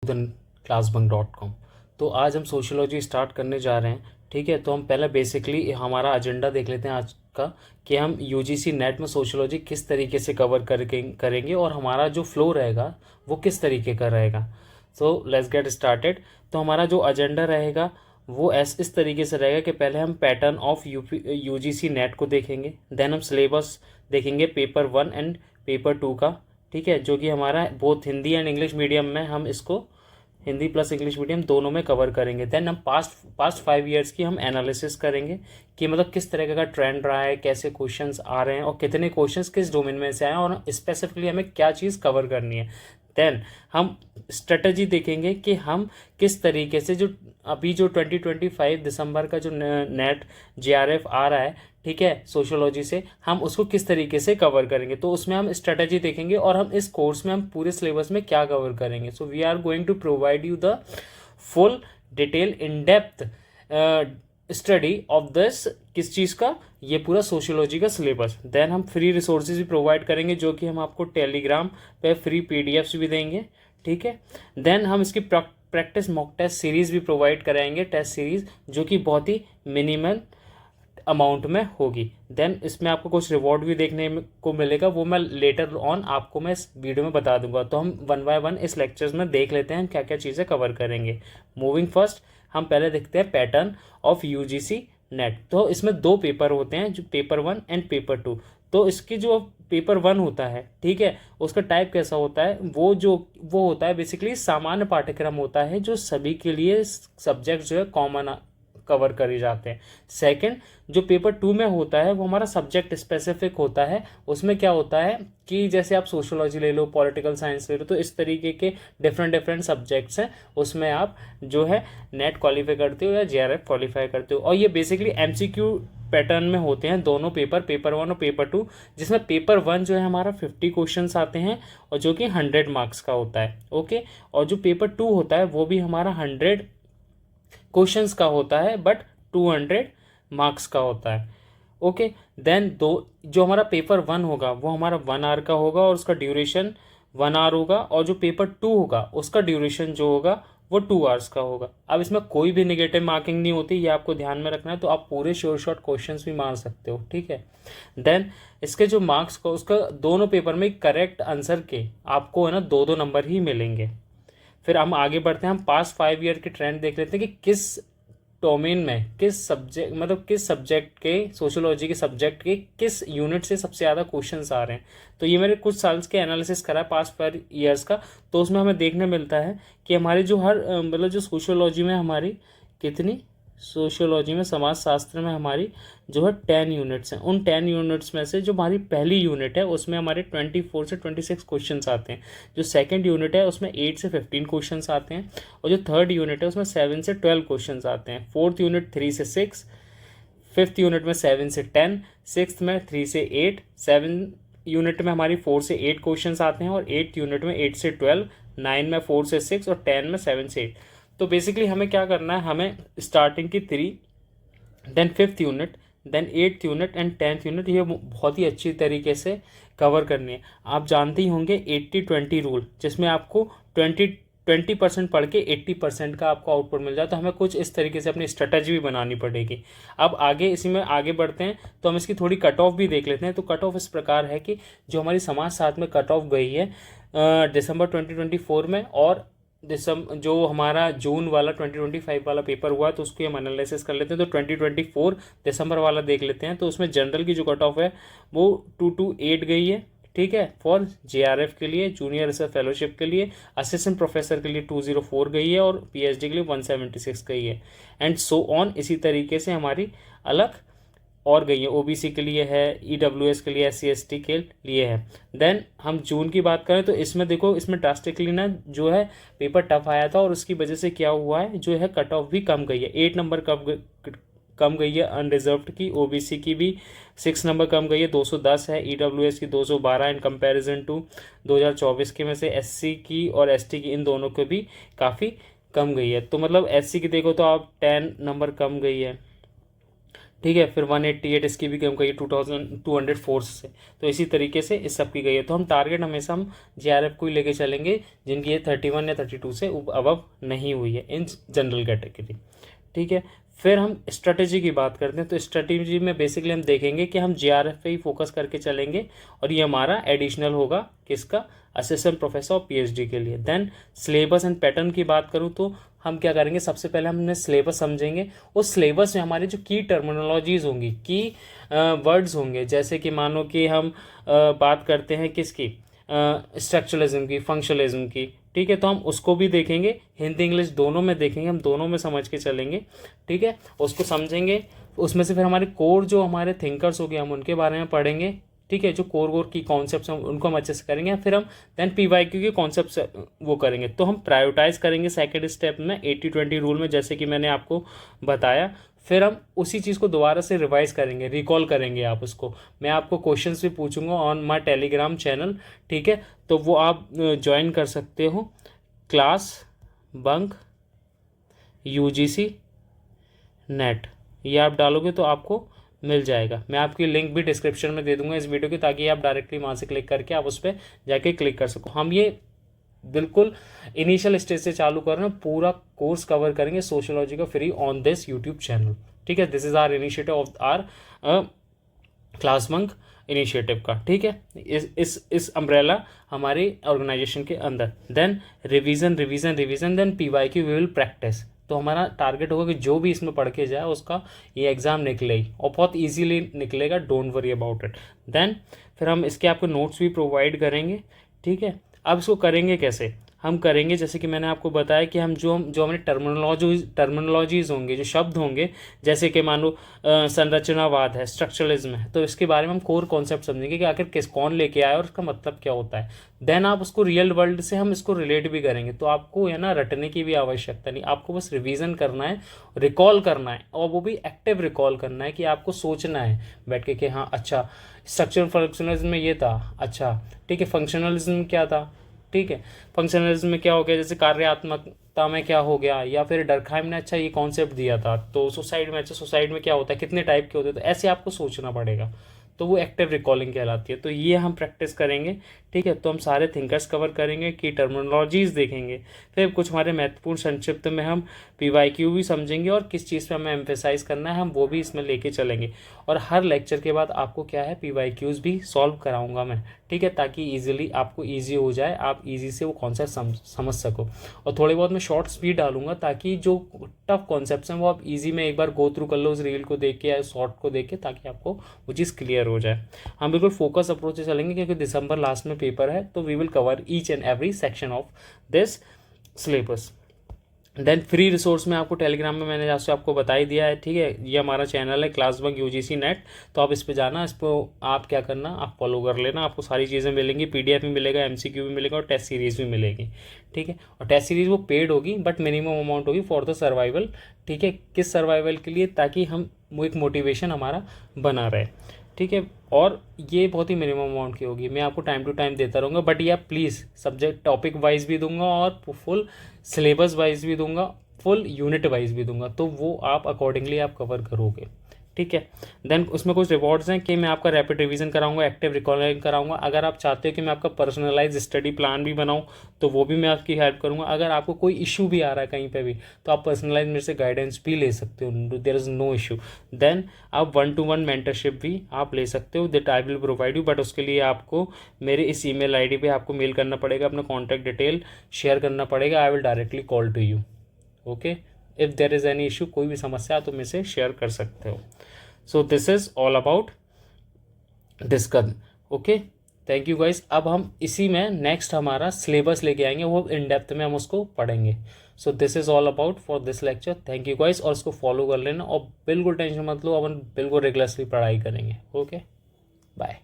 classbunk.com। तो आज हम सोशियोलॉजी स्टार्ट करने जा रहे हैं। ठीक है, तो हम पहले बेसिकली हमारा एजेंडा देख लेते हैं आज का कि हम यूजीसी नेट में सोशियोलॉजी किस तरीके से कवर करेंगे और हमारा जो फ्लो रहेगा वो किस तरीके का रहेगा। So let's get started. तो हमारा जो एजेंडा रहेगा वो इस तरीके से रहेगा कि पहले हम पैटर्न ऑफ यूजीसी नेट को देखेंगे, देन हम सिलेबस देखेंगे पेपर 1 एंड पेपर 2 का। ठीक है, जो कि हमारा both Hindi and English medium में हम इसको हिंदी प्लस इंग्लिश मीडियम दोनों में कवर करेंगे। देन हम पास्ट 5 ईयर्स की हम एनालिसिस करेंगे कि मतलब किस तरह का ट्रेंड रहा है, कैसे क्वेश्चंस आ रहे हैं और कितने क्वेश्चंस किस डोमेन में से आए हैं और स्पेसिफिकली हमें क्या चीज़ कवर करनी है। देन हम स्ट्रेटजी देखेंगे कि हम किस तरीके से जो अभी जो 2025 दिसंबर का जो नेट जेआरएफ आ रहा है, ठीक है, सोशियोलॉजी से हम उसको किस तरीके से कवर करेंगे। तो उसमें हम स्ट्रेटजी देखेंगे और हम इस कोर्स में हम पूरे सिलेबस में क्या कवर करेंगे। So we are going to provide you the full detail in depth study of this किस चीज़ का, ये पूरा सोशियोलॉजी का सिलेबस। देन हम फ्री रिसोर्सेज भी प्रोवाइड करेंगे जो कि हम आपको टेलीग्राम पे फ्री पीडीएफ्स भी देंगे। ठीक है, देन हम इसकी प्रैक्टिस मॉक टेस्ट सीरीज़ भी प्रोवाइड कराएंगे, टेस्ट सीरीज़ जो कि बहुत ही मिनिमल अमाउंट में होगी। देन इसमें आपको कुछ रिवॉर्ड भी देखने को मिलेगा, वो मैं लेटर ऑन आपको मैं इस वीडियो में बता दूंगा। तो हम 1 बाय 1 इस लेक्चर्स में देख लेते हैं हम क्या क्या चीज़ें कवर करेंगे। मूविंग फर्स्ट, हम पहले देखते हैं पैटर्न ऑफ यूजीसी नेट। तो इसमें 2 पेपर होते हैं, जो पेपर 1 एंड पेपर 2। तो इसकी जो पेपर 1 होता है, ठीक है, उसका टाइप कैसा होता है, वो होता है बेसिकली सामान्य पाठ्यक्रम होता है जो सभी के लिए सब्जेक्ट जो है कॉमन कवर करे जाते हैं। सेकंड, जो पेपर 2 में होता है वो हमारा सब्जेक्ट स्पेसिफिक होता है। उसमें क्या होता है कि जैसे आप सोशियोलॉजी ले लो, पॉलिटिकल साइंस ले लो, तो इस तरीके के डिफरेंट सब्जेक्ट्स हैं, उसमें आप जो है नेट क्वालिफाई करते हो या जेआरएफ क्वालिफाई करते हो। और ये बेसिकली एमसीक्यू पैटर्न में होते हैं दोनों पेपर 1 और पेपर 2, जिसमें पेपर 1 जो है हमारा 50 क्वेश्चंस आते हैं और जो कि 100 मार्क्स का होता है। ओके, और जो पेपर 2 होता है वो भी हमारा 100 क्वेश्चंस का होता है बट 200 मार्क्स का होता है। ओके, देन जो हमारा पेपर 1 होगा वो हमारा 1 आवर का होगा और उसका ड्यूरेशन 1 आवर होगा, और जो पेपर 2 होगा उसका ड्यूरेशन जो होगा वो 2 आवर्स का होगा। अब इसमें कोई भी नेगेटिव मार्किंग नहीं होती, ये आपको ध्यान में रखना है। तो आप पूरे शॉर्ट क्वेश्चंस भी मार सकते हो। ठीक है, देन इसके जो मार्क्स को उसका दोनों पेपर में करेक्ट आंसर के आपको है ना 2-2 नंबर ही मिलेंगे। फिर हम आगे बढ़ते हैं, हम पास्ट 5 ईयर के ट्रेंड देख लेते हैं कि किस डोमेन में किस सब्जेक्ट के सोशियोलॉजी के सब्जेक्ट के किस यूनिट से सबसे ज़्यादा क्वेश्चंस आ रहे हैं। तो ये मैंने कुछ साल्स के एनालिसिस करा पास्ट 5 ईयर्स का, तो उसमें हमें देखने मिलता है कि हमारी जो जो सोशियोलॉजी में हमारी कितनी सोशियोलॉजी में समाजशास्त्र में हमारी जो है 10 यूनिट्स हैं। उन 10 यूनिट्स में से जो हमारी पहली यूनिट है उसमें हमारे 24 से 26 क्वेश्चंस आते हैं। जो सेकंड यूनिट है उसमें 8 से 15 क्वेश्चंस आते हैं, और जो थर्ड यूनिट है उसमें 7 से 12 क्वेश्चंस आते हैं। फोर्थ यूनिट 3 से 6, फिफ्थ यूनिट में 7 से 10, सिक्स्थ में 3 से 8, 7 यूनिट में हमारी 4 से 8 क्वेश्चंस आते हैं, और 8 यूनिट में 8 से 12, 9 में 4 से 6 और 10 में 7 से 8। तो बेसिकली हमें क्या करना है, हमें स्टार्टिंग की 3, then 5th unit, then 8th unit and 10th unit, ये बहुत ही अच्छी तरीके से कवर करनी है। आप जानते ही होंगे 80-20 रूल, जिसमें आपको 20% पढ़ के 80% का आपको आउटपुट मिल जाए। तो हमें कुछ इस तरीके से अपनी स्ट्रेटजी भी बनानी पड़ेगी। अब आगे इसी में आगे बढ़ते हैं, तो हम इसकी थोड़ी कट ऑफ भी देख लेते हैं। तो कट ऑफ इस प्रकार है कि जो हमारी समाज साथ में कट ऑफ गई है दिसंबर 2024 में, और जो हमारा जून वाला 2025 वाला पेपर हुआ तो उसको हम एनालिसिस कर लेते हैं। तो 2024 दिसंबर वाला देख लेते हैं। तो उसमें जनरल की जो कट ऑफ है वो 228 गई है। ठीक है, फॉर जेआरएफ के लिए, जूनियर रिसर्च फेलोशिप के लिए, असिस्टेंट प्रोफेसर के लिए 204 गई है, और पीएचडी के लिए 176 गई है, एंड सो ऑन। इसी तरीके से हमारी अलग और गई है, ओबीसी के लिए है, ईडब्ल्यूएस के लिए, एससी एसटी के लिए है। देन हम जून की बात करें तो इसमें देखो, इसमें ड्रास्टिकली ना जो है पेपर टफ आया था, और उसकी वजह से क्या हुआ है, जो है कट ऑफ भी कम गई है। 8 नंबर कम गई है अनरिजर्व्ड की, ओबीसी की भी 6 नंबर कम गई है, 210 है, ईडब्ल्यूएस की 212 इन कंपैरिजन टू 2024 के में से एससी की और एसटी की, इन दोनों को भी काफ़ी कम गई है। तो मतलब एससी की देखो तो आप 10 नंबर कम गई है, ठीक है। फिर 188 इसकी भी कम गई 2200 फोर्स से। तो इसी तरीके से इस सब की गई है। तो हम टारगेट हमेशा हम JRF को ही लेके चलेंगे जिनकी ये 31 या 32 से अबव नहीं हुई है इन जनरल कैटेगरी। ठीक है। फिर हम स्ट्रेटेजी की बात करते हैं। तो स्ट्रेटेजी में बेसिकली हम देखेंगे कि हम JRF पे ही फोकस करके चलेंगे और ये हमारा एडिशनल होगा किसका, असिस्टेंट प्रोफेसर और PhD के लिए। देन सिलेबस एंड पैटर्न की बात करूँ तो हम क्या करेंगे, सबसे पहले हमने सिलेबस समझेंगे। उस सिलेबस में हमारी जो की टर्मिनोलॉजीज होंगी, की वर्ड्स होंगे, जैसे कि मानो कि हम बात करते हैं किसकी, स्ट्रक्चरलिज्म की, फंक्शनलिज्म की। ठीक है। तो हम उसको भी देखेंगे, हिंदी इंग्लिश दोनों में देखेंगे, हम दोनों में समझ के चलेंगे। ठीक है। उसको समझेंगे, उसमें से फिर हमारे कोर जो हमारे थिंकर्स हो गए हम उनके बारे में पढ़ेंगे। ठीक है। जो कोर की कॉन्सेप्ट्स हैं उनको हम अच्छे से करेंगे। फिर हम देन PYQ के कॉन्सेप्ट्स वो करेंगे। तो हम प्रायोरिटाइज करेंगे सेकेंड स्टेप में 80-20 रूल में, जैसे कि मैंने आपको बताया। फिर हम उसी चीज़ को दोबारा से रिवाइज करेंगे, रिकॉल करेंगे आप उसको। मैं आपको क्वेश्चंस भी पूछूंगा ऑन माय टेलीग्राम चैनल। ठीक है। तो वो आप ज्वाइन कर सकते हो, क्लास बंक UGC नेट, ये आप डालोगे तो आपको मिल जाएगा। मैं आपकी लिंक भी डिस्क्रिप्शन में दे दूंगा इस वीडियो की, ताकि आप डायरेक्टली वहाँ से क्लिक करके आप उस पर जाके क्लिक कर सको। हम ये बिल्कुल इनिशियल स्टेज से चालू कर रहे हैं, पूरा कोर्स कवर करेंगे सोशियोलॉजी का free on this YouTube channel. ठीक है। This is our initiative of our class bunk initiative का। ठीक है। इस अम्ब्रेला हमारी ऑर्गेनाइजेशन के अंदर। Then revision revision revision, then PYQ we will practice. तो हमारा टारगेट होगा कि जो भी इसमें पढ़ के जाए उसका ये एग्ज़ाम निकले ही, और बहुत इजीली निकलेगा, don't worry about it. Then फिर हम इसके आपको नोट्स भी प्रोवाइड करेंगे। ठीक है। अब इसको करेंगे कैसे, हम करेंगे जैसे कि मैंने आपको बताया कि हम जो हमारे टर्मिनोलॉजीज होंगे, जो शब्द होंगे, जैसे कि मान लो संरचनावाद है, स्ट्रक्चरलिज्म है, तो इसके बारे में हम कोर कॉन्सेप्ट समझेंगे कि आखिर कौन लेके आया और उसका मतलब क्या होता है। देन आप उसको रियल वर्ल्ड से हम इसको रिलेट भी करेंगे। तो आपको है ना रटने की भी आवश्यकता नहीं, आपको बस रिवीजन करना है, रिकॉल करना है, और वो भी एक्टिव रिकॉल करना है कि आपको सोचना है बैठ के कि हाँ अच्छा स्ट्रक्चरल फंक्शनलिज्म में ये था, अच्छा ठीक है फंक्शनलिज्म क्या था। ठीक है। फंक्शनलिज्म में क्या हो गया, जैसे कार्यात्मकता में क्या हो गया, या फिर डरखाइम ने अच्छा ये कॉन्सेप्ट दिया था। तो सुसाइड में, अच्छा सुसाइड में क्या होता है, कितने टाइप के होते हैं, तो ऐसे आपको सोचना पड़ेगा। तो वो एक्टिव रिकॉलिंग कहलाती है। तो ये हम प्रैक्टिस करेंगे। ठीक है। तो हम सारे थिंकर्स कवर करेंगे, की टर्मिनोलॉजीज देखेंगे, फिर कुछ हमारे महत्वपूर्ण संक्षिप्त में हम PYQ भी समझेंगे, और किस चीज़ पे हमें एम्फेसाइज करना है हम वो भी इसमें लेके चलेंगे। और हर लेक्चर के बाद आपको क्या है PYQs भी सॉल्व कराऊंगा मैं। ठीक है। ताकि ईजिली आपको ईजी हो जाए, आप ईजी से वो कॉन्सेप्ट समझ सको। और थोड़े बहुत मैं शॉर्ट्स भी डालूंगा, ताकि जो टफ कॉन्सेप्ट्स हैं वो आप ईजी में एक बार गो थ्रू कर लो उस रील को देख के या शॉर्ट को देख के, ताकि आपको वो चीज़ क्लियर हो जाए। हम बिल्कुल फोकस अप्रोच से चलेंगे, क्योंकि दिसंबर लास्ट में पेपर है। तो we will cover each and every section of this syllabus. Then free resource में आपको टेलीग्राम में मैंने जैसे आपको बता ही दिया है। ठीक है। ये हमारा चैनल है क्लास बंक UGC नेट। तो आप इस पे जाना, इस पर आप क्या करना, आप फॉलो कर लेना, आपको सारी चीज़ें मिलेंगी, PDF भी मिलेगा, MCQ भी मिलेगा, और टेस्ट सीरीज़ भी मिलेगी। ठीक है। और टेस्ट सीरीज़ वो पेड होगी, बट मिनिमम अमाउंट होगी फॉर द सर्वाइवल। ठीक है। किस सर्वाइवल के लिए, ताकि हम वो एक मोटिवेशन हमारा बना रहे। ठीक है। और ये बहुत ही मिनिमम अमाउंट की होगी, मैं आपको टाइम टू टाइम देता रहूँगा। बट ये आप प्लीज़ सब्जेक्ट टॉपिक वाइज भी दूंगा, और फुल सिलेबस वाइज भी दूंगा, फुल यूनिट वाइज भी दूंगा। तो वो आप अकॉर्डिंगली आप कवर करोगे। ठीक है। देन उसमें कुछ रिवॉर्ड्स हैं कि मैं आपका रैपिड रिवीजन कराऊंगा, एक्टिव रिकॉलिंग कराऊंगा। अगर आप चाहते हो कि मैं आपका पर्सनलाइज स्टडी प्लान भी बनाऊं, तो वो भी मैं आपकी हेल्प करूंगा। अगर आपको कोई इशू भी आ रहा है कहीं पे भी, तो आप पर्सनलाइज मेरे से गाइडेंस भी ले सकते हो, there is no issue. Then आप 1-to-1 मेंटरशिप भी आप ले सकते हो, that I will provide you. But उसके लिए आपको मेरे इस email ID पे आपको मेल करना पड़ेगा, अपना कॉन्टैक्ट डिटेल शेयर करना पड़ेगा। I will directly call to you. Okay. If there is any issue, कोई भी समस्या तो मेरे से शेयर कर सकते हो। So this is all about discuss. Okay. Thank you guys. अब हम इसी में नेक्स्ट हमारा सिलेबस लेके आएंगे, वो इन डेप्थ में हम उसको पढ़ेंगे। So this is all about for this lecture. Thank you guys, और इसको फॉलो कर लेना, और बिल्कुल टेंशन मत लो, अपन बिल्कुल रेगुलरली पढ़ाई करेंगे। ओके। बाय।